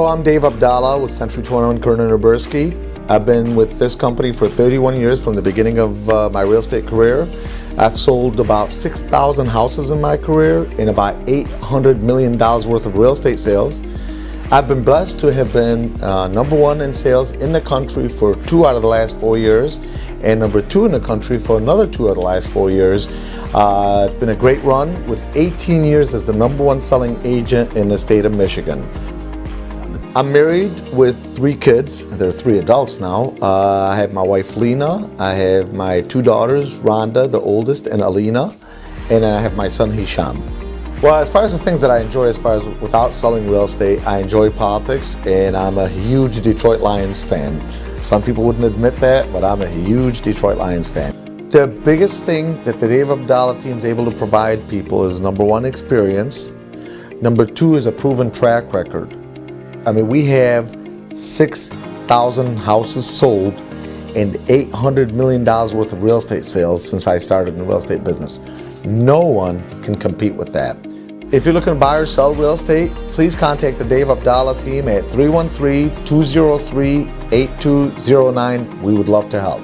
I'm Dave Abdallah with Century 21 Kernan Oberski. I've been with this company for 31 years from the beginning of my real estate career. I've sold about 6,000 houses in my career and about $800 million worth of real estate sales. I've been blessed to have been number one in sales in the country for 2 out of the last 4 years and number 2 in the country for another 2 out of the last 4 years. It's been a great run with 18 years as the number one selling agent in the state of Michigan. I'm married with 3 kids. They're 3 adults now. I have my wife Lena. I have my 2 daughters, Rhonda, the oldest, and Alina. And I have my son Hisham. Well, as far as the things that I enjoy, as far as without selling real estate, I enjoy politics, and I'm a huge Detroit Lions fan. Some people wouldn't admit that, but I'm a huge Detroit Lions fan. The biggest thing that the Dave Abdallah team is able to provide people is number 1, experience. Number 2 is a proven track record. I mean, we have 6,000 houses sold and $800 million worth of real estate sales since I started in the real estate business. No one can compete with that. If you're looking to buy or sell real estate, please contact the Dave Abdallah team at 313-203-8209. We would love to help.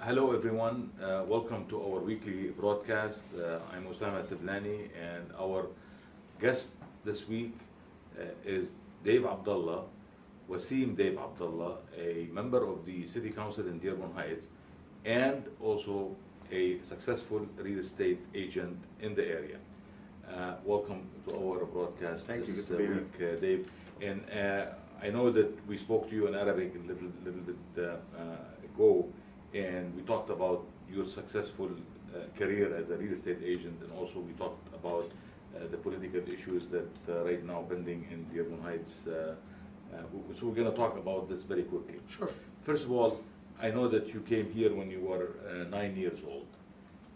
Hello everyone, welcome to our weekly broadcast. I'm Wassim and our guest this week is Dave Abdallah, Wassim Dave Abdallah, a member of the City Council in Dearborn Heights and also a successful real estate agent in the area. Welcome to our broadcast. Thank you. This week, Dave. And I know that we spoke to you in Arabic a little bit ago, and we talked about your successful career as a real estate agent, and also we talked about the political issues that right now pending in Dearborn Heights. So we're going to talk about this very quickly. Sure. First of all, I know that you came here when you were 9 years old,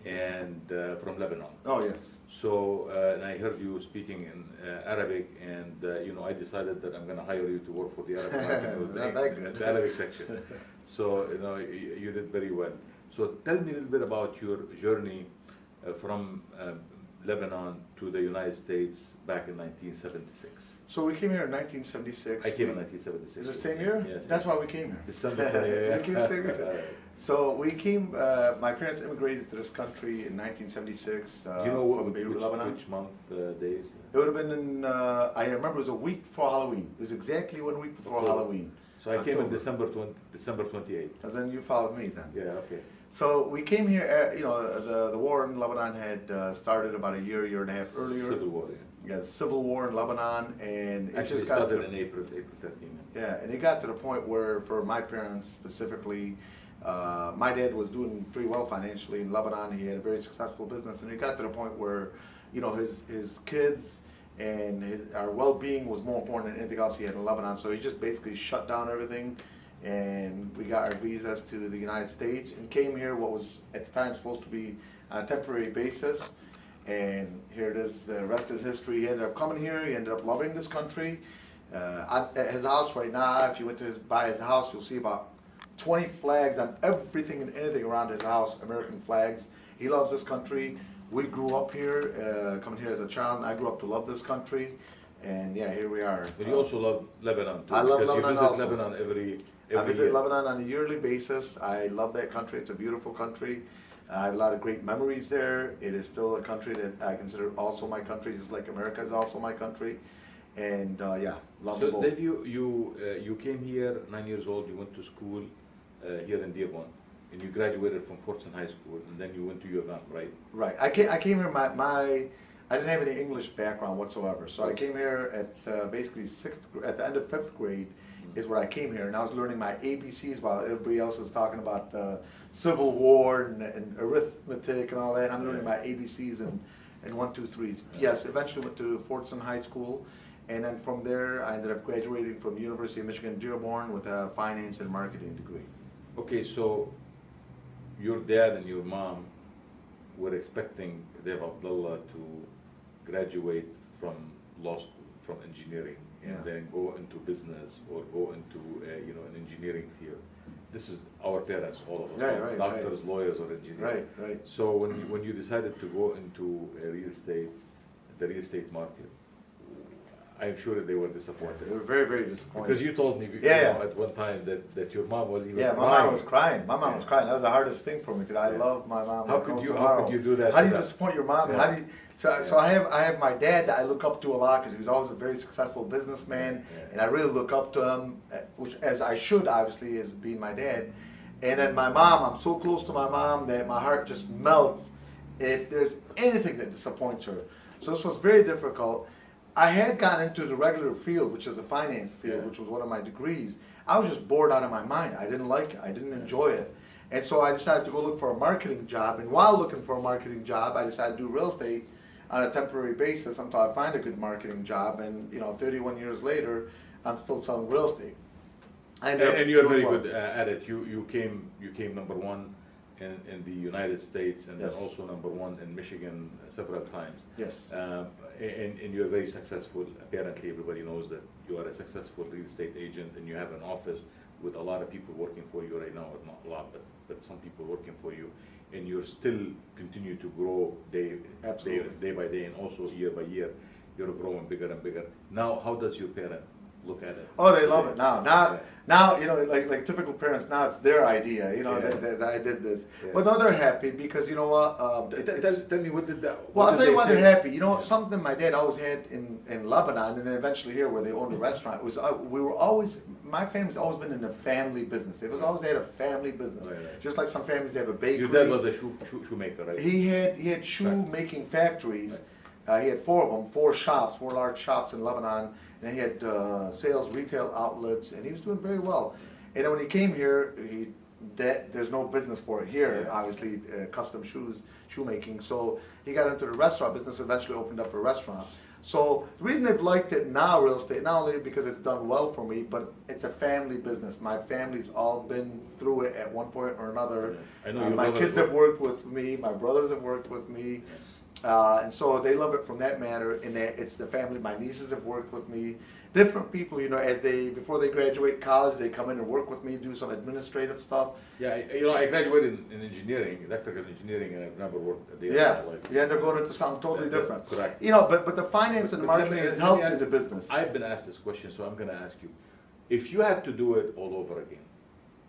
and from Lebanon. Oh, yes. So, and I heard you speaking in Arabic, and I decided that I'm going to hire you to work for the Arabic, the Arabic section. So, you did very well. So, tell me a little bit about your journey from Lebanon to the United States back in 1976. So we came here in 1976. I came in 1976. Is it the same year? Yes. That's why we came here. December 20, We came same year. So we came, my parents immigrated to this country in 1976 from Beirut, Lebanon. Which month, days? It would have been in, I remember it was a week before Halloween. It was exactly 1 week before Halloween. So I came in December 28th. And then you followed me then. Yeah, okay. So we came here, the war in Lebanon had started about a year and a half earlier. Civil war, yeah. Yeah, civil war in Lebanon, and it Actually just got started in April 13. Yeah, and it got to the point where, for my parents specifically, my dad was doing pretty well financially in Lebanon. He had a very successful business, and it got to the point where, his kids and our well-being was more important than anything else he had in Lebanon. So he just basically shut down everything, and we got our visas to the United States and came here what was at the time supposed to be on a temporary basis. And here it is, the rest is history. He ended up coming here, he ended up loving this country. At his house right now, if you went to buy his house, you'll see about 20 flags on everything and anything around his house, American flags. He loves this country. We grew up here, coming here as a child, and I grew up to love this country. And yeah, here we are. But you also love Lebanon too. I love Lebanon you visit also. Lebanon every I visit year. Lebanon on a yearly basis. I love that country. It's a beautiful country. I have a lot of great memories there. It is still a country that I consider also my country, just like America is also my country. And yeah, love them both. So Dave, you came here 9 years old. You went to school here in Dearborn, and you graduated from Fortson High School, and then you went to U of M, right? Right. I came here. I didn't have any English background whatsoever, so I came here at basically at the end of 5th grade. Is where I came here, and I was learning my ABCs while everybody else is talking about the Civil War and arithmetic and all that. I'm learning my ABCs and 1, 2, 3s. Yes, eventually went to Fortson High School, and then from there I ended up graduating from the University of Michigan Dearborn with a finance and marketing degree. Okay, so your dad and your mom were expecting Dave Abdallah to graduate from law school. from engineering and Yeah. then go into business or go into an engineering field. This is our parents, all of us, Right, doctors, lawyers, or engineers. Right. So when you decided to go into the real estate market, I'm sure that they were disappointed. They were very, very disappointed. Because you told me at one time that your mom was even my crying. mom was crying. My mom was crying. That was the hardest thing for me because I love my mom. How could you do that? How do you disappoint your mom? Yeah. How do you, so I have my dad that I look up to a lot because he was always a very successful businessman, and I really look up to him, which as I should obviously as being my dad. And then my mom, I'm so close to my mom that my heart just melts if there's anything that disappoints her. So this was very difficult. I had gotten into the regular field, which is a finance field, which was one of my degrees. I was just bored out of my mind. I didn't like it. I didn't enjoy it. And so I decided to go look for a marketing job. And while looking for a marketing job, I decided to do real estate on a temporary basis until I find a good marketing job. And 31 years later, I'm still selling real estate. And you're very good at it. You came number one in the United States, and then also number one in Michigan several times. Yes. And you're very successful. Apparently, everybody knows that you are a successful real estate agent, and you have an office with a lot of people working for you right now. Or not a lot, but some people working for you, and you're still continue to grow day by day, and also year by year, you're growing bigger and bigger. Now, how does your parent look at it? Oh, they love it now. Now, like typical parents, now it's their idea, that I did this. Yeah. But no, they're happy because you know what? Tell me what did that. Well, I'll tell you why they're happy. Something my dad always had in Lebanon, and then eventually here where they owned a restaurant, was my family's always been in a family business. They had a family business. Right. Just like some families, they have a bakery. Your dad was a shoemaker, right? He had shoe-making factories. He had four of them, four large shops in Lebanon, and he had sales, retail outlets, and he was doing very well. And then when he came here, there's no business for it here, obviously, custom shoemaking. So he got into the restaurant business, eventually opened up a restaurant. So the reason they've liked it now, real estate, not only because it's done well for me, but it's a family business. My family's all been through it at one point or another. I know my kids have worked with me, my brothers have worked with me. And so they love it from that matter, in that it's the family. My nieces have worked with me. Different people, before they graduate college, they come in and work with me, do some administrative stuff. Yeah, I graduated in engineering, electrical engineering, and I've never worked at the end Yeah, of my life. you end up going into something totally different. Correct. But the finance and the marketing has helped in the business. I've been asked this question, so I'm going to ask you: if you had to do it all over again,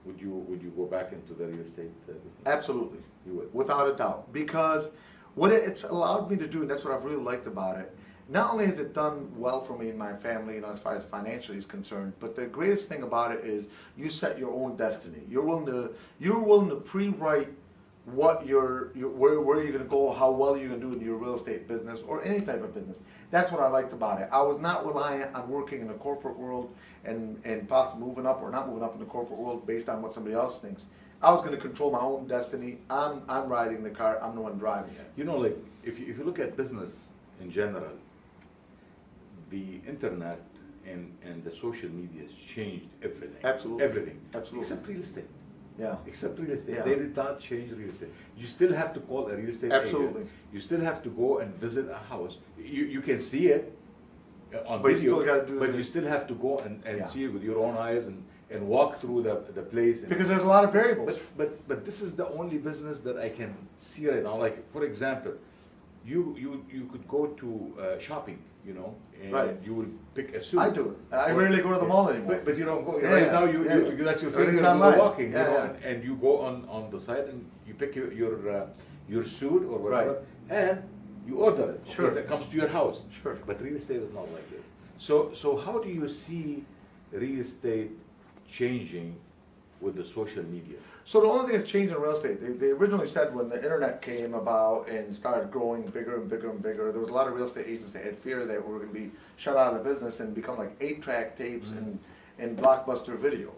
would you go back into the real estate business? Absolutely, You would, without a doubt, because what it's allowed me to do, and that's what I've really liked about it. Not only has it done well for me and my family, as far as financially is concerned, but the greatest thing about it is you set your own destiny. You're willing to pre-write what where you're going to go, how well you're going to do in your real estate business or any type of business. That's what I liked about it. I was not reliant on working in the corporate world and possibly moving up or not moving up in the corporate world based on what somebody else thinks. I was going to control my own destiny. I'm riding the car. I'm the one driving it. like if you look at business in general, the internet and the social media has changed everything. Absolutely. Everything. Absolutely. Except real estate. Yeah. Except real estate. Yeah. They did not change real estate. You still have to call a real estate Absolutely. agent. You still have to go and visit a house. You can see it on But you video, still gotta do but the- you still have to go and Yeah. see it with your own eyes and walk through the place. Because there's a lot of variables. But this is the only business that I can see right now. Like, for example, you could go to shopping, and Right. you will pick a suit. I do it. I rarely go to the mall anymore. But you don't go. Yeah, right now, you let your Everything's finger online. go walking, Yeah, and you go on the site and you pick your suit or whatever, Right. and you order it. Sure. Because it comes to your house. Sure. But real estate is not like this. So how do you see real estate changing with the social media? So the only thing that's changed in real estate, they originally said when the internet came about and started growing bigger and bigger and bigger, there was a lot of real estate agents that had fear that we were going to be shut out of the business and become like 8-track tapes and blockbuster video.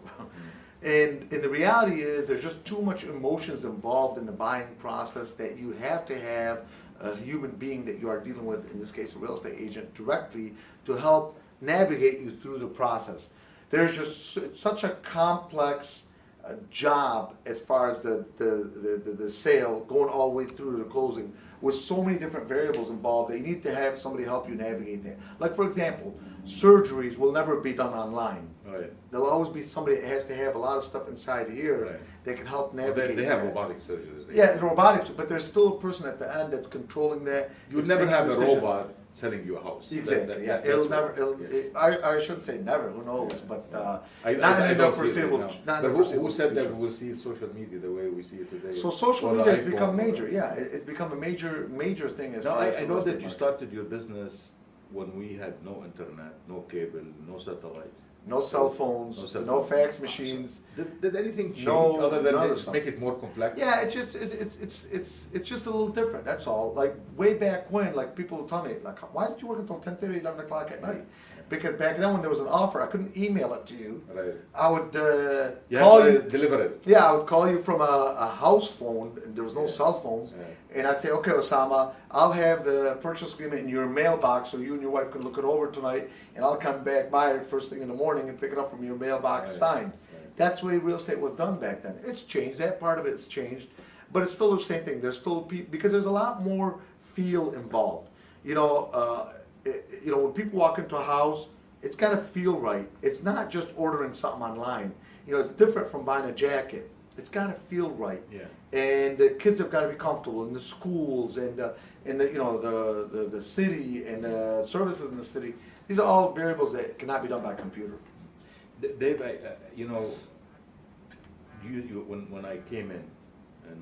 And the reality is there's just too much emotions involved in the buying process that you have to have a human being that you are dealing with, in this case a real estate agent, directly to help navigate you through the process. There's just such a complex job as far as the sale going all the way through to the closing with so many different variables involved that you need to have somebody help you navigate that. Like for example, surgeries will never be done online. Right. There'll always be somebody that has to have a lot of stuff inside here Right. that can help Well, navigate they have that. robotic surgeries. Yeah, it's robotics, but there's still a person at the end that's controlling that. You would It's never making have a decisions. robot selling you a house. Exactly, yeah, that's it'll what- never, yeah. I shouldn't say never, who knows, but, I not in the don't see it foreseeable, right now. not in But the who foreseeable said that future. we will see social media the way we see it today? So social Or the media has iPhone become or- major, yeah, it's become a major thing as Now, far as I the know real that estate you market. started your business when we had no internet, no cable, no satellites. No cell phones, No cell no phones. fax machines. Did anything change No, other than none of the just stuff. make it more complex? Yeah, it's just it's just a little different. That's all. Like way back when, like people would tell me, like, why did you work until 10:30, 11 o'clock at night? Because back then when there was an offer, I couldn't email it to you. Right. I would You call have to you. deliver it. Yeah, I would call you from a house phone. And there was no Yeah. cell phones, Yeah. and I'd say, okay, Osama, I'll have the purchase agreement in your mailbox, so you and your wife can look it over tonight, and I'll come back by first thing in the morning and pick it up from your mailbox Right. signed. Right. That's the way real estate was done back then. It's changed. That part of it's changed, but it's still the same thing. There's still people because there's a lot more feel involved. When people walk into a house, it's got to feel right. It's not just ordering something online. It's different from buying a jacket. It's got to feel right. Yeah. And the kids have got to be comfortable in the schools and the city and the services in the city. These are all variables that cannot be done by computer. Dave, when I came in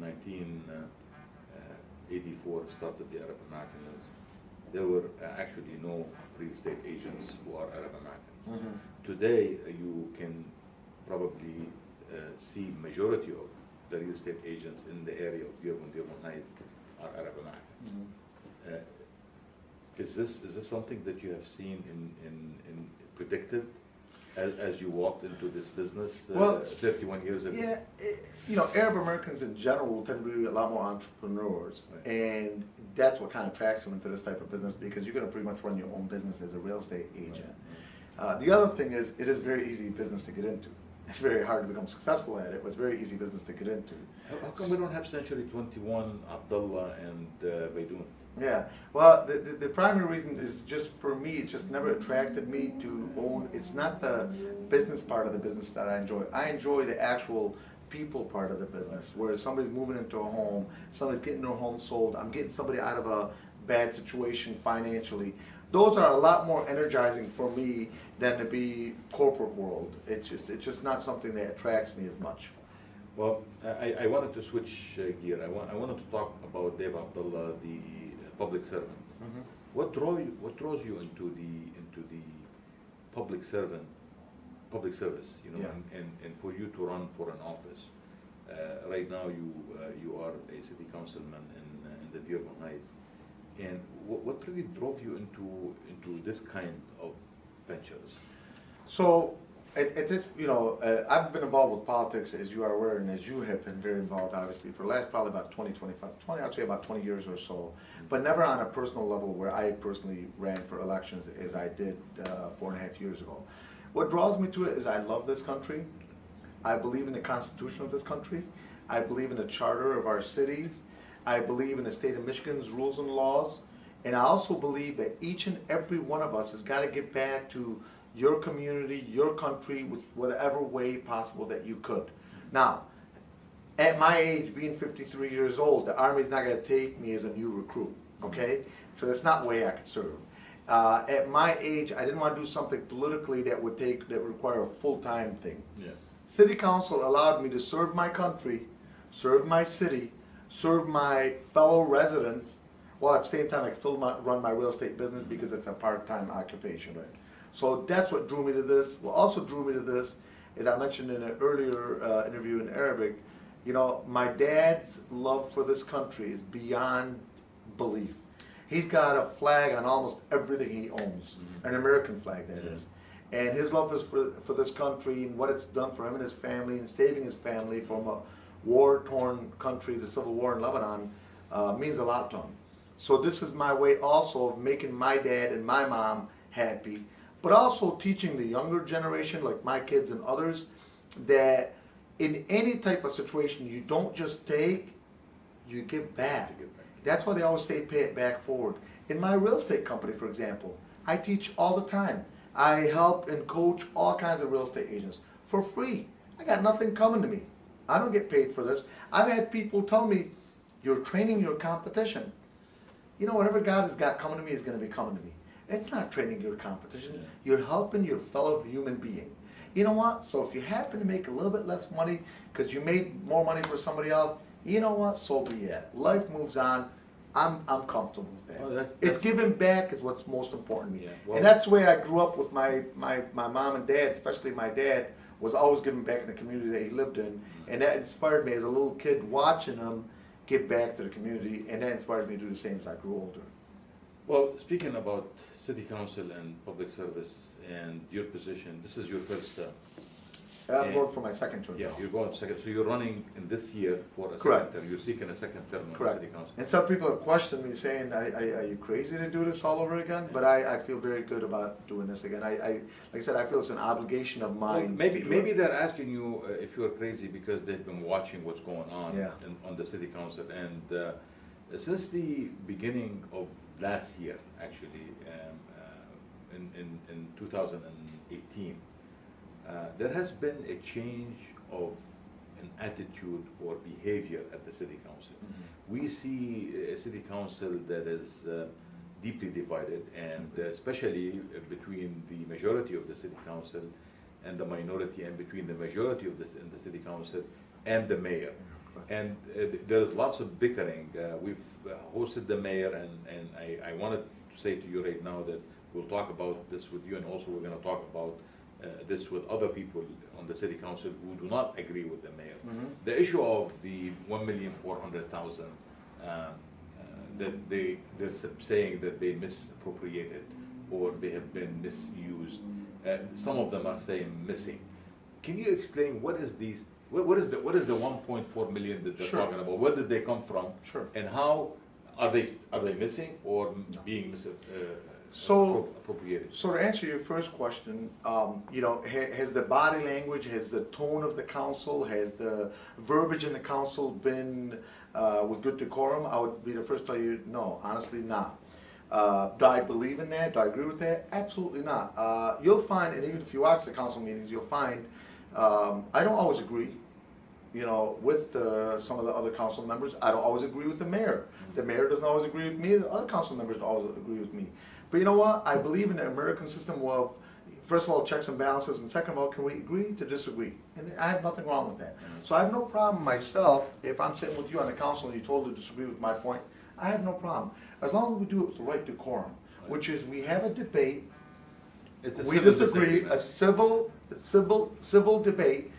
1984, started the Arab American News, there were actually no real estate agents who are Arab Americans. Mm-hmm. Today, you can probably see majority of the real estate agents in the area of Dearborn Heights are Arab Americans. Mm-hmm. Is this something that you have seen in predicted as you walked into this business 31 years ago? Yeah, Arab Americans in general tend to be a lot more entrepreneurs, Right. and that's what kind of attracts them into this type of business because you're going to pretty much run your own business as a real estate agent. Right. The other thing is, it is very easy business to get into. It's very hard to become successful at it, but it's very easy business to get into. How come we don't have Century 21, Abdallah, and Baidoon? Yeah, well, the primary reason is just for me, it just never attracted me to own. It's not the business part of the business that I enjoy. I enjoy the actual people part of the business, where somebody's moving into a home, somebody's getting their home sold, I'm getting somebody out of a bad situation financially. Those are a lot more energizing for me than to be corporate world. It's just not something that attracts me as much. Well, I wanted to switch gear. I wanted to talk about Dave Abdallah, the public servant. Mm-hmm. What draws you into the public service? Yeah. And for you to run for an office. Right now, you are a city councilman in the Dearborn Heights. And what really drove you into this kind of ventures? So, I've been involved with politics, as you are aware, and as you have been very involved, obviously, for the last probably about 20 years or so, but never on a personal level where I personally ran for elections as I did 4.5 years ago. What draws me to it is I love this country. I believe in the Constitution of this country. I believe in the charter of our cities. I believe in the state of Michigan's rules and laws. And I also believe that each and every one of us has got to give back to your community, your country, with whatever way possible that you could. Now, at my age, being 53 years old, the Army's not going to take me as a new recruit, okay? So that's not the way I could serve. At my age, I didn't want to do something politically that would require a full-time thing. Yeah. City Council allowed me to serve my country, serve my city, serve my fellow residents, while at the same time I still run my real estate business because it's a part-time occupation. Right. So that's what drew me to this. What also drew me to this, as I mentioned in an earlier interview in Arabic, my dad's love for this country is beyond belief. He's got a flag on almost everything he owns, an American flag that is. And his love is for this country and what it's done for him and his family and saving his family from a war-torn country, the Civil War in Lebanon, means a lot to him. So this is my way also of making my dad and my mom happy, but also teaching the younger generation, like my kids and others, that in any type of situation, you don't just take, you give back. That's why they always say pay it back forward. In my real estate company, for example, I teach all the time. I help and coach all kinds of real estate agents for free. I got nothing coming to me. I don't get paid for this. I've had people tell me, you're training your competition. You know, whatever God has got coming to me is going to be coming to me. It's not training your competition. Yeah. You're helping your fellow human being. You know what? So if you happen to make a little bit less money because you made more money for somebody else, you know what? So be it. Life moves on. I'm comfortable with that. Well, It's giving back is what's most important to me. Yeah, well, And that's the way I grew up with my mom and dad, especially my dad, was always giving back in the community that he lived in. And that inspired me as a little kid watching him give back to the community, and that inspired me to do the same as I grew older. Well, speaking about city council and public service and your position, this is your first term. I'm And- going for my second term Yeah, now. you're going second, so you're running in this year for a Correct. second term. You're seeking a second term on the Correct. city council. And some people have questioned me saying, are you crazy to do this all over again? But I feel very good about doing this again. Like I said, I feel it's an obligation of Well, mine. maybe to do maybe it. they're asking you if you're crazy because they've been watching what's going on Yeah. on the city council. And since the beginning of last year, actually, in 2018, there has been a change of an attitude or behavior at the city council. We see a city council that is deeply divided, and especially between the majority of the city council and the minority, and between the majority of in the city council and the mayor. And there's lots of bickering. We've hosted the mayor, and I wanted to say to you right now that we'll talk about this with you, and also we're going to talk about this with other people on the city council who do not agree with the mayor. The issue of the 1,400,000 that they're saying that they misappropriated or they have been misused. Some of them are saying missing. Can you explain what is these? What is the 1.4 million that they're Sure. talking about? Where did they come from? Sure. And how are they missing or being appropriated? So to answer your first question, you know, has the body language, has the tone of the council, has the verbiage in the council been with good decorum? I would be the first to tell you, no, honestly not. Do I believe in that? Do I agree with that? Absolutely not. You'll find, and even if you watch the council meetings, you'll find I don't always agree, you know, with some of the other council members. I don't always agree with the mayor. The mayor doesn't always agree with me. The other council members don't always agree with me. But you know what? I believe in the American system of, first of all, checks and balances, and second of all, can we agree to disagree? And I have nothing wrong with that. So I have no problem myself if I'm sitting with you on the council and you totally disagree with my point. I have no problem. As long as we do it with the right decorum, which is we have a debate, we disagree, a civil debate.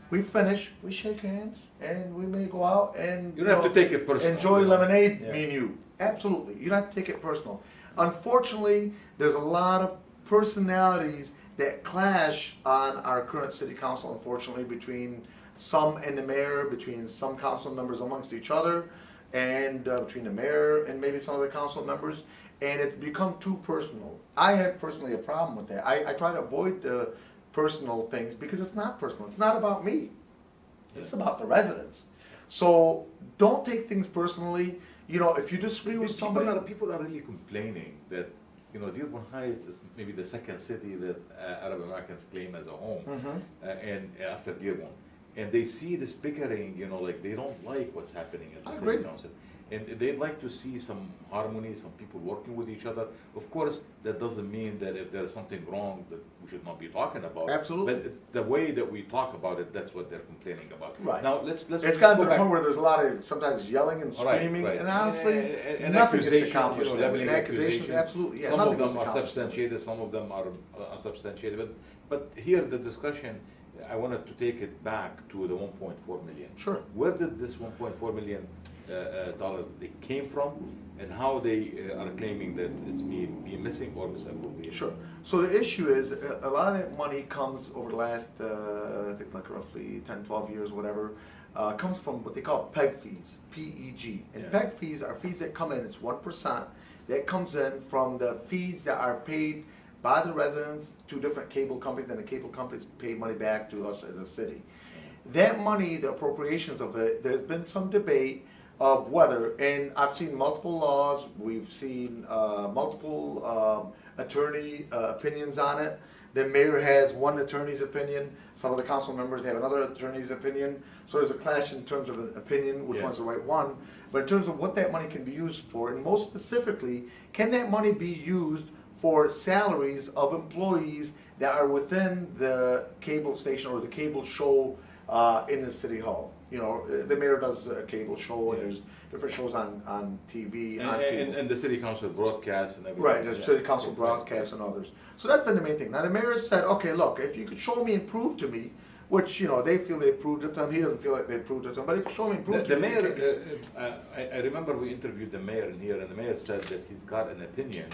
We finish, we shake hands, and we may go out and You don't have to take it personal. enjoy lemonade, Yeah. me and you. Absolutely, you don't have to take it personal. Unfortunately, there's a lot of personalities that clash on our current city council. Unfortunately, between some and the mayor, between some council members amongst each other, and between the mayor and maybe some of the council members, and it's become too personal. I have personally a problem with that. I try to avoid the personal things because it's not personal. It's not about me. It's about the residents. So don't take things personally. You know, if you disagree with somebody, People are really complaining that, you know, Dearborn Heights is maybe the second city that Arab Americans claim as a home, and after Dearborn. And they see this bickering, you know, like they don't like what's happening at the I city agree. council. And they'd like to see some harmony, some people working with each other. Of course, that doesn't mean that if there's something wrong that we should not be talking about. Absolutely. But the way that we talk about it, that's what they're complaining about. Right. Now, let's it's gotten go to the back. point where there's a lot of sometimes yelling and Right, screaming, right. and honestly, And nothing gets accusations, accomplished. you know, there. leveling And accusations, absolutely, yeah, Some nothing of them gets are accomplished. substantiated, some of them are unsubstantiated. But here, the discussion, I wanted to take it back to the 1.4 million. Sure. Where did this 1.4 million dollars they came from, and how they are claiming that it's being missing or misappropriated? Sure. So the issue is a lot of that money comes over the last, I think like roughly 10, 12 years, whatever, comes from what they call PEG fees, P-E-G. And Yeah. PEG fees are fees that come in, it's 1%, that comes in from the fees that are paid by the residents to different cable companies, and the cable companies pay money back to us as a city. That money, the appropriations of it, there's been some debate of whether, and I've seen multiple laws, we've seen multiple attorney opinions on it. The mayor has one attorney's opinion, some of the council members have another attorney's opinion, so there's a clash in terms of an opinion, which one's the right one. But in terms of what that money can be used for, and most specifically, can that money be used for salaries of employees that are within the cable station or the cable show in the city hall? You know, the mayor does a cable show, and there's different shows on TV, on cable. And the city council broadcasts and everything. Right, the city council broadcasts and others. So that's been the main thing. Now the mayor said, okay, look, if you could show me and prove to me, which, you know, they feel they've proved it to him, he doesn't feel like they've proved it to him, but if you show me and prove The to me. mayor, I remember we interviewed the mayor in here, and the mayor said that he's got an opinion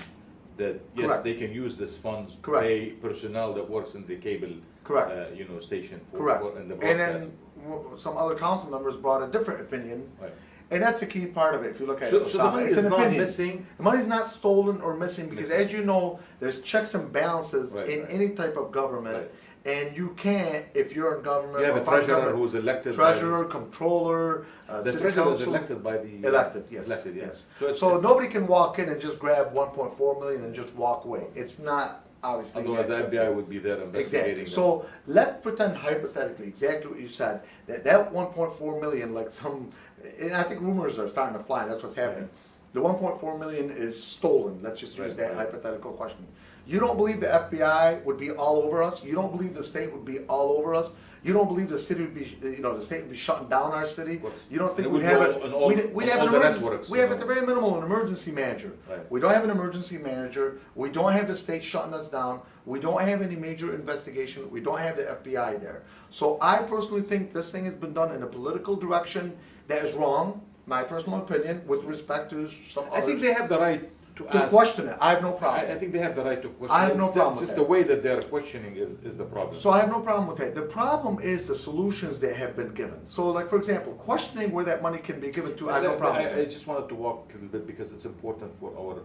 that, yes, Correct. they can use this funds to Correct. pay personnel that works in the cable, Correct. you know, station Correct. for in the And broadcast. then some other council members brought a different opinion. Right. And that's a key part of it, if you look at So- it. so the Osama. money It's is an not opinion. missing? The money's not stolen or missing because, Missing. as you know, there's checks and balances Right, in right. any type of government. Right. And you can't, if you're in government. You have or a if I'm in treasurer government, who's elected by- Treasurer, controller, The city treasurer is council. elected by the. Elected, yes. Elected, yes. yes. So it's- So nobody can walk in and just grab 1.4 million and just walk away. It's not obviously. Otherwise, the acceptable. FBI would be there investigating. Exactly. them. So let's pretend hypothetically, exactly what you said, that 1.4 million, like some, and I think rumors are starting to fly, and that's what's happening. The 1.4 million is stolen. Let's just use Right, that right. hypothetical question. You don't believe the FBI would be all over us? You don't believe the state would be all over us? You don't believe the city would be, you know, the state would be shutting down our city? course. You don't think And it we'd would have go it? on all- We'd on have all an the emergency. networks, We you have know. at the very minimal an emergency manager. Right. We don't have an emergency manager. We don't have the state shutting us down. We don't have any major investigation. We don't have the FBI there. So I personally think this thing has been done in a political direction that is wrong, my personal opinion, with respect to some I think others. they have the right to To ask. question it, I have no problem. I think they have the right to question. I have it. no It's problem with just that. the way that they're questioning is the problem. So I have no problem with that. The problem is the solutions that have been given. So like, for example, questioning where that money can be given to, I have no problem with I that. just wanted to walk a little bit because it's important for our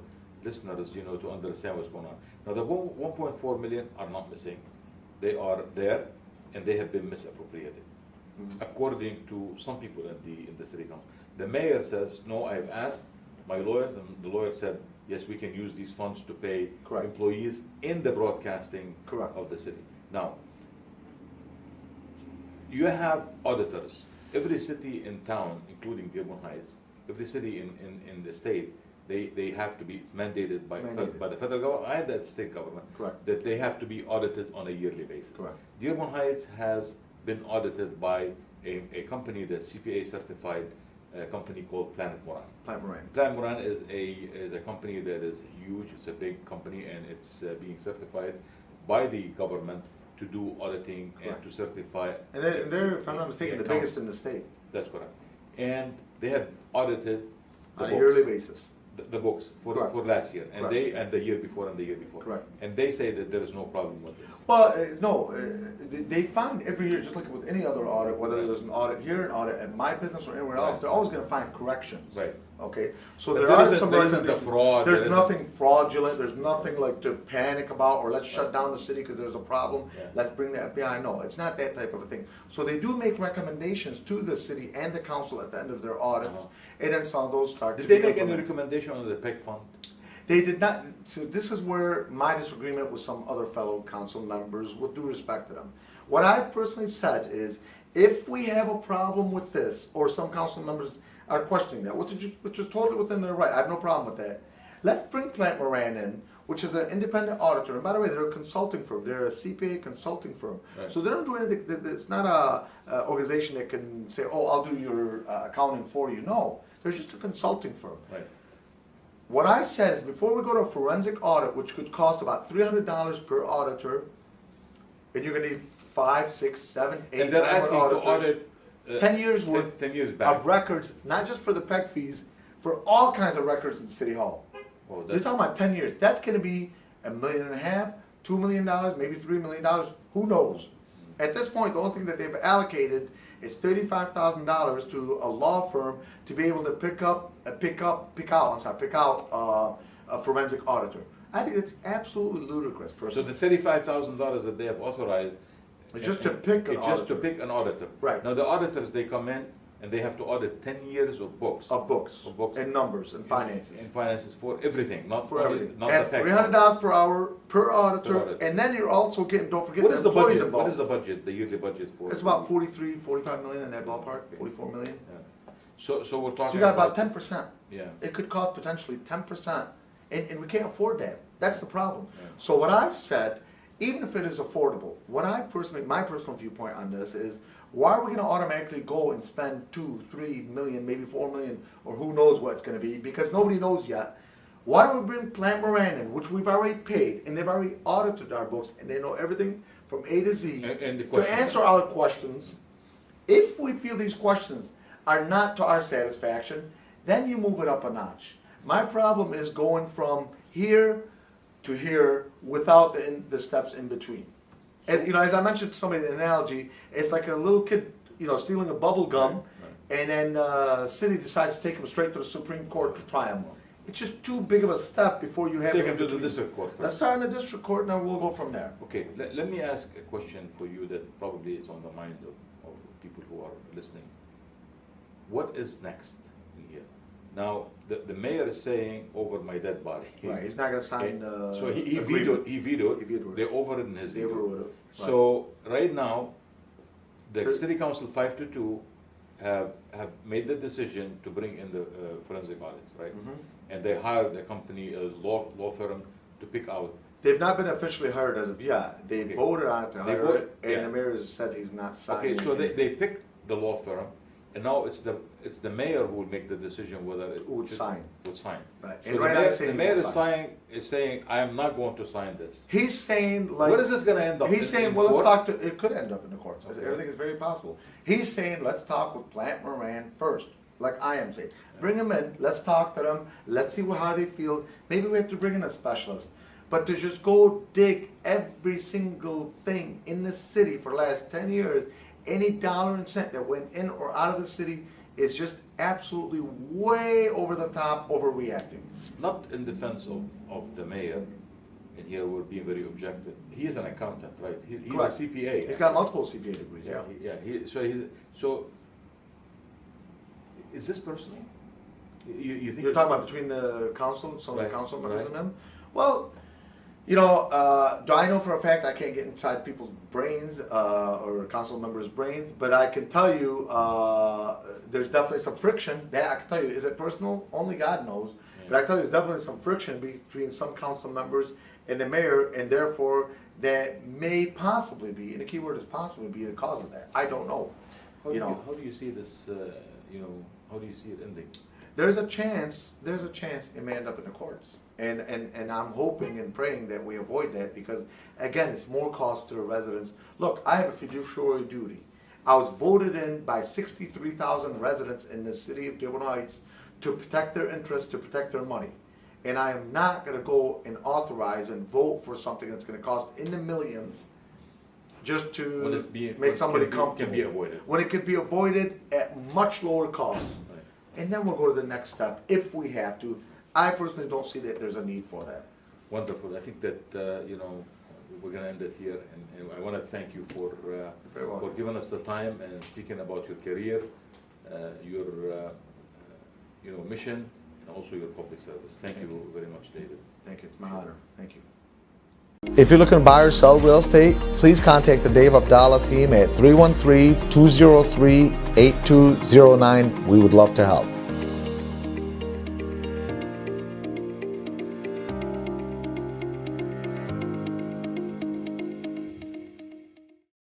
listeners, you know, to understand what's going on. Now, the 1.4 million are not missing. They are there, and they have been misappropriated, according to some people in the city council. The mayor says, no, I've asked my lawyers, and the lawyer said, yes, we can use these funds to pay Correct. employees in the broadcasting Correct. of the city. Now, you have auditors. Every city in town, including Dearborn Heights, every city in the state, they have to be mandated by the federal government and the state government. Correct. That they have to be audited on a yearly basis. Correct. Dearborn Heights has been audited by a company that's CPA certified, a company called Planet Moran. Plant Moran. Planet Moran is a company that is huge. It's a big company, and it's being certified by the government to do auditing Correct. and to certify. And they're, if I'm not mistaken, the accounts. biggest in the state That's correct. And they have audited the on a books, yearly basis. the books Correct. for last year, and Correct. and the year before and the year before. Correct. And they say that there is no problem with this. Well, no, they find every year, just like with any other audit, whether there's an audit here, an audit at my business or anywhere else, Right. they're always gonna find corrections. Right. Okay, so But there there are isn't- some there isn't the recommendations. fraud, there There's isn't- nothing fraudulent, there's nothing like to panic about, or let's shut down the city because there's a problem, Yeah. let's bring the FBI, no, it's not that type of a thing. So they do make recommendations to the city and the council at the end of their audits, and then some of those start to Did be they make any implemented. recommendation on the PEG fund? They did not, so this is where my disagreement with some other fellow council members, with due respect to them. What I've personally said is, if we have a problem with this, or some council members are questioning that, which is totally within their right, I have no problem with that. Let's bring Plant Moran in, which is an independent auditor, and by the way, they're a consulting firm, they're a CPA consulting firm. Right. So they don't do anything, it's not a organization that can say, oh, I'll do your accounting for you, no. They're just a consulting firm. Right. What I said is before we go to a forensic audit, which could cost about $300 per auditor, and you're gonna need 5, 6, 7, 8 And they're member asking to auditors, audit. 10 years worth 10 years back. of records, not just for the PEG fees, for all kinds of records in City Hall. Oh, You're that's- talking about 10 years. That's gonna be $1.5 million, $2 million, maybe $3 million, who knows? At this point, the only thing that they've allocated is $35,000 to a law firm to be able to pick out a forensic auditor. I think it's absolutely ludicrous, So personally. the $35,000 that they have auzed It's just to pick an it's just to auditor. pick an auditor. Right. Now the auditors, they come in And they have to audit 10 years of books. Of books, Of books. and numbers, and finances. And finances for everything, not For only, everything. not And the tax. $300 per hour per auditor, auditor. and then you're also getting, don't forget What the is the employees budget? What involved. is the budget, the yearly budget for? It's about 43, 45 million in that ballpark, 44 million. Yeah. So we're talking So you got about 10%. Yeah. It could cost potentially 10%, and we can't afford that. That's the problem. Yeah. So what I've said, even if it is affordable, my personal viewpoint on this is, why are we gonna automatically go and spend 2, 3 million, maybe 4 million, or who knows what it's gonna be, because nobody knows yet. Why don't we bring Plant Moran in, which we've already paid, and they've already audited our books, and they know everything from A to Z, And the to question- answer our questions. If we feel these questions are not to our satisfaction, then you move it up a notch. My problem is going from here to here without the steps in between. And, as I mentioned to somebody, the analogy, it's like a little kid, stealing a bubble gum, Right. and then city decides to take him straight to the Supreme Court to try him. It's just too big of a step before you have Take the him to the in-between. district court Let's first. start in the district court, and then we'll go from there. Okay, let me ask a question for you that probably is on the mind of people who are listening. What is next in here? Now, the mayor is saying over my dead body. Right, he's not gonna sign the So he agreement. vetoed, he vetoed, He vetoed it. they overridden his They veto. overrode it. Right. So, right now, the There- city council 5-2 have made the decision to bring in the forensic audits, right? Mhm. And they hired a company, a law firm to pick out. They've not been officially hired as of yet. They Okay. voted on it to They hire voted, it, and yeah. the mayor has said he's not signing. Okay, so they picked the law firm, and now it's the mayor who will make the decision whether it Would sign. Would sign. Right. So And the right now mayor, he's saying the he mayor won't is saying, I am not going to sign this. He's saying like. What is this gonna end up? He's saying, in well, let's court? talk to, it could end up in the courts. Okay. Everything is very possible. He's saying, let's talk with Plant Moran first, like I am saying. Bring them in, let's talk to them, let's see how they feel. Maybe we have to bring in a specialist. But to just go dig every single thing in the city for the last 10 years, any dollar and cent that went in or out of the city is just absolutely way over the top, overreacting. Not in defense of the mayor, and here we're being very objective. He is an accountant, right? He's a Correct. CPA. He's got multiple CPA degrees, yeah. So, is this personal? You think? You're talking about between the council, some of Right, the council members right. and them? Well, do I know for a fact I can't get inside people's brains, or council members' brains, but I can tell you, there's definitely some friction. That I can tell you. Is it personal? Only God knows. Yeah. But I tell you, there's definitely some friction between some council members and the mayor, and therefore that may possibly be, and the key word is possibly, be the cause of that. I don't know. How You do know. how do you see this, how do you see it ending? There's a chance it may end up in the courts. And I'm hoping and praying that we avoid that, because again, it's more cost to the residents. Look, I have a fiduciary duty. I was voted in by 63,000 residents in the city of Dearborn Heights to protect their interests, to protect their money. And I am not gonna go and authorize and vote for something that's gonna cost in the millions just When it's to being- make when somebody can be comfortable. avoided. When it could be avoided at much lower cost. Right. And then we'll go to the next step if we have to. I personally don't see that there's a need for that. Wonderful. I think that, we're gonna end it here, and I wanna thank you Very for welcome. giving us the time and speaking about your career, your, mission, and also your public service. Thank you very much, David. Thank you, it's my honor. Thank you. If you're looking to buy or sell real estate, please contact the Dave Abdallah team at 313-203-8209. We would love to help.